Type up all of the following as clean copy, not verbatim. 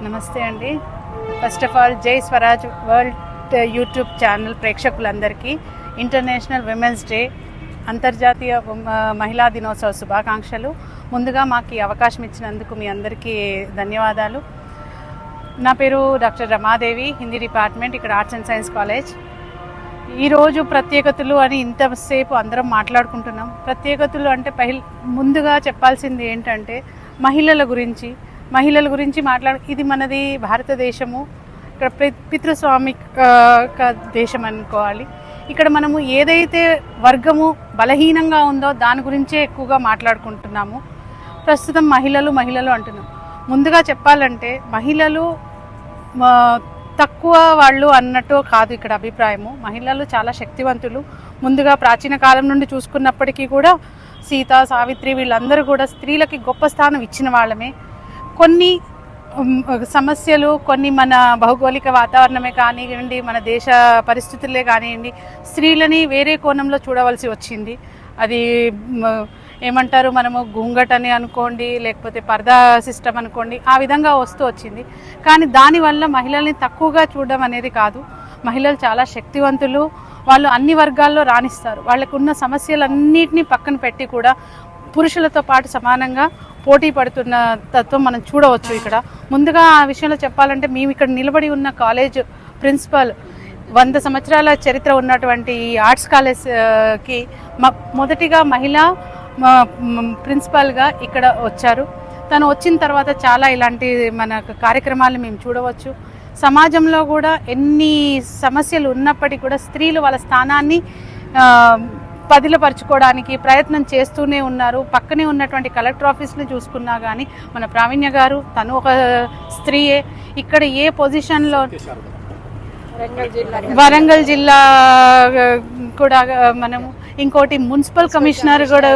నమస్తే అండి. First of all జై స్వరాజ్ వరల్డ్ యూట్యూబ్ ఛానల్ ప్రేక్షకులందరికీ ఇంటర్నేషనల్ విమెన్స్ డే అంతర్జాతీయ మహిళా దినోత్సవ శుభాకాంక్షలు. ముందుగా మాకు ఈ అవకాశం ఇచ్చినందుకు మీ అందరికీ ధన్యవాదాలు. నా పేరు డాక్టర్ రమాదేవి, హిందీ డిపార్ట్మెంట్, ఇక్కడ ఆర్ట్స్ అండ్ సైన్స్ కాలేజ్. ఈరోజు ప్రత్యేకతలు అని ఇంతసేపు అందరం మాట్లాడుకుంటున్నాం. ప్రత్యేకతలు అంటే ముందుగా చెప్పాల్సింది ఏంటంటే మహిళల గురించి ఇది మనది భారతదేశము. ఇక్కడ పితృస్వామిక దేశం అనుకోవాలి. ఇక్కడ మనము ఏదైతే వర్గము బలహీనంగా ఉందో దాని గురించే ఎక్కువగా మాట్లాడుకుంటున్నాము. ప్రస్తుతం మహిళలు అంటున్నాం. ముందుగా చెప్పాలంటే మహిళలు తక్కువ వాళ్ళు అన్నట్టు కాదు ఇక్కడ అభిప్రాయము. మహిళలు చాలా శక్తివంతులు. ముందుగా ప్రాచీన కాలం నుండి చూసుకున్నప్పటికీ కూడా సీత, సావిత్రి వీళ్ళందరూ కూడా స్త్రీలకి గొప్ప స్థానం ఇచ్చిన వాళ్ళమే. కొన్ని సమస్యలు, కొన్ని మన భౌగోళిక వాతావరణమే కానివ్వండి, మన దేశ పరిస్థితులే కానివ్వండి, స్త్రీలని వేరే కోణంలో చూడవలసి వచ్చింది. అది ఏమంటారు, మనము గుంగటని అనుకోండి, లేకపోతే పర్దా సిస్టమ్ అనుకోండి, ఆ విధంగా వస్తూ వచ్చింది. కానీ దానివల్ల మహిళల్ని తక్కువగా చూడడం అనేది కాదు. మహిళలు చాలా శక్తివంతులు. వాళ్ళు అన్ని వర్గాల్లో రాణిస్తారు. వాళ్ళకు ఉన్న సమస్యలన్నిటినీ పక్కన పెట్టి కూడా పురుషులతో పాటు సమానంగా పోటీ పడుతున్న తత్వం మనం చూడవచ్చు ఇక్కడ. ముందుగా ఆ విషయంలో చెప్పాలంటే మేము ఇక్కడ నిలబడి ఉన్న కాలేజ్ ప్రిన్సిపల్ 100 సంవత్సరాల చరిత్ర ఉన్నటువంటి ఈ ఆర్ట్స్ కాలేజ్కి మొదటిగా మహిళా ప్రిన్సిపాల్గా ఇక్కడ వచ్చారు. తను వచ్చిన తర్వాత చాలా ఇలాంటి మన కార్యక్రమాలు మేము చూడవచ్చు. సమాజంలో కూడా ఎన్ని సమస్యలు ఉన్నప్పటికీ కూడా స్త్రీలు వాళ్ళ స్థానాన్ని పదిలపరుచుకోవడానికి ప్రయత్నం చేస్తూనే ఉన్నారు. పక్కనే ఉన్నటువంటి కలెక్టర్ ఆఫీస్ని చూసుకున్నా కానీ మన ప్రావీణ్య గారు, తను ఒక స్త్రీయే. ఇక్కడ ఏ పొజిషన్లో వరంగల్ జిల్లా కూడా మనము, ఇంకోటి మున్సిపల్ కమిషనర్ కూడా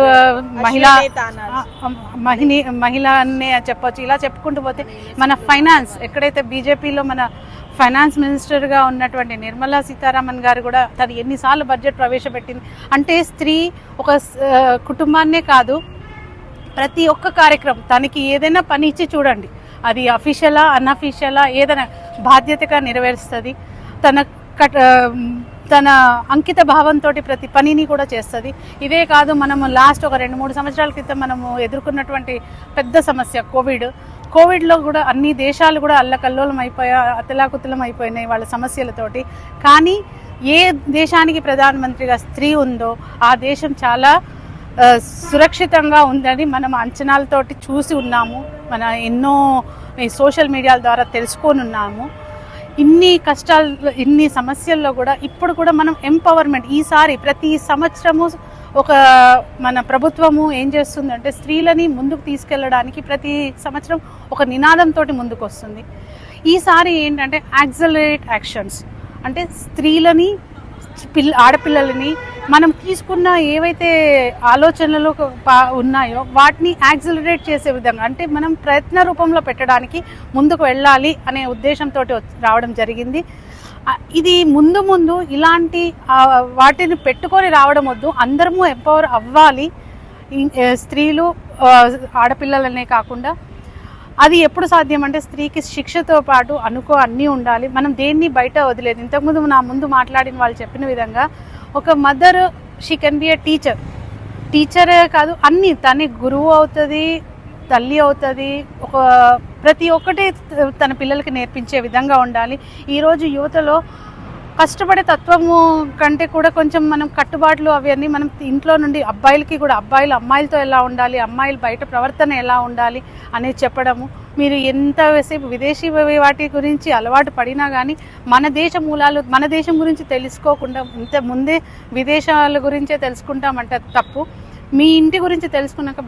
మహిళ అనే చెప్పొచ్చు. ఇలా చెప్పుకుంటూ పోతే మన ఫైనాన్స్, ఎక్కడైతే బీజేపీలో మన ఫైనాన్స్ మినిస్టర్గా ఉన్నటువంటి నిర్మలా సీతారామన్ గారు కూడా తను ఎన్నిసార్లు బడ్జెట్ ప్రవేశపెట్టింది. అంటే స్త్రీ ఒక కుటుంబాన్నే కాదు, ప్రతి ఒక్క కార్యక్రమం తనకి ఏదైనా పని ఇచ్చి చూడండి, అది అఫీషియలా అన్అఫీషియలా ఏదైనా బాధ్యతగా నెరవేరుస్తుంది. తన అంకిత భావంతో ప్రతి పనిని కూడా చేస్తుంది. ఇదే కాదు, మనము లాస్ట్ ఒక 2-3 సంవత్సరాల క్రితం మనము ఎదుర్కొన్నటువంటి పెద్ద సమస్య కోవిడ్లో కూడా అన్ని దేశాలు కూడా అల్లకల్లోలం అతలాకుతలం అయిపోయినాయి వాళ్ళ సమస్యలతోటి. కానీ ఏ దేశానికి ప్రధానమంత్రిగా స్త్రీ ఉందో ఆ దేశం చాలా సురక్షితంగా ఉందని మనం అంచనాలతోటి చూసి ఉన్నాము. మన ఎన్నో సోషల్ మీడియాల ద్వారా తెలుసుకొని ఉన్నాము. ఇన్ని కష్టాలు, ఇన్ని సమస్యల్లో కూడా ఇప్పుడు కూడా మనం ఎంపవర్మెంట్, ఈసారి ప్రతి సంవత్సరము ఒక మన ప్రభుత్వము ఏం చేస్తుందంటే స్త్రీలని ముందుకు తీసుకెళ్ళడానికి ప్రతి సంవత్సరం ఒక నినాదంతో ముందుకు వస్తుంది. ఈసారి ఏంటంటే యాక్సలరేట్ యాక్షన్స్, అంటే స్త్రీలని ఆడపిల్లలని మనం తీసుకున్న ఏవైతే ఆలోచనలు ఉన్నాయో వాటిని యాక్సలరేట్ చేసే విధంగా, అంటే మనం ప్రయత్న రూపంలో పెట్టడానికి ముందుకు వెళ్ళాలి అనే ఉద్దేశంతో రావడం జరిగింది. ఇది ముందు ఇలాంటి వాటిని పెట్టుకొని రావడం వద్దు, అందరము ఎంపవర్ అవ్వాలి. స్త్రీలు, ఆడపిల్లలనే కాకుండా అది ఎప్పుడు సాధ్యం అంటే స్త్రీకి శిక్షతో పాటు అన్నీ ఉండాలి. మనం దేన్ని బయట వదిలేదు. ఇంతకుముందు నా ముందు మాట్లాడిన వాళ్ళు చెప్పిన విధంగా ఒక మదర్, షీ కెన్ బి ఏ టీచరే కాదు, అన్నీ తన గురువు అవుతుంది, తల్లి అవుతుంది. ప్రతి ఒక్కటి తన పిల్లలకి నేర్పించే విధంగా ఉండాలి. ఈరోజు యువతలో కష్టపడే తత్వము కంటే కూడా కొంచెం మనం కట్టుబాట్లు అవన్నీ మనం ఇంట్లో నుండి అబ్బాయిలకి కూడా, అబ్బాయిలు అమ్మాయిలతో ఎలా ఉండాలి, అమ్మాయిలు బయట ప్రవర్తన ఎలా ఉండాలి అనేది చెప్పడము. మీరు ఎంతసేపు విదేశీ వాటి గురించి అలవాటు పడినా కానీ మన దేశ మూలాలు, మన దేశం గురించి తెలుసుకోకుండా ఇంత ముందే విదేశాల గురించే తెలుసుకుంటామంటే తప్పు. మీ ఇంటి గురించి తెలుసుకున్నాక బయట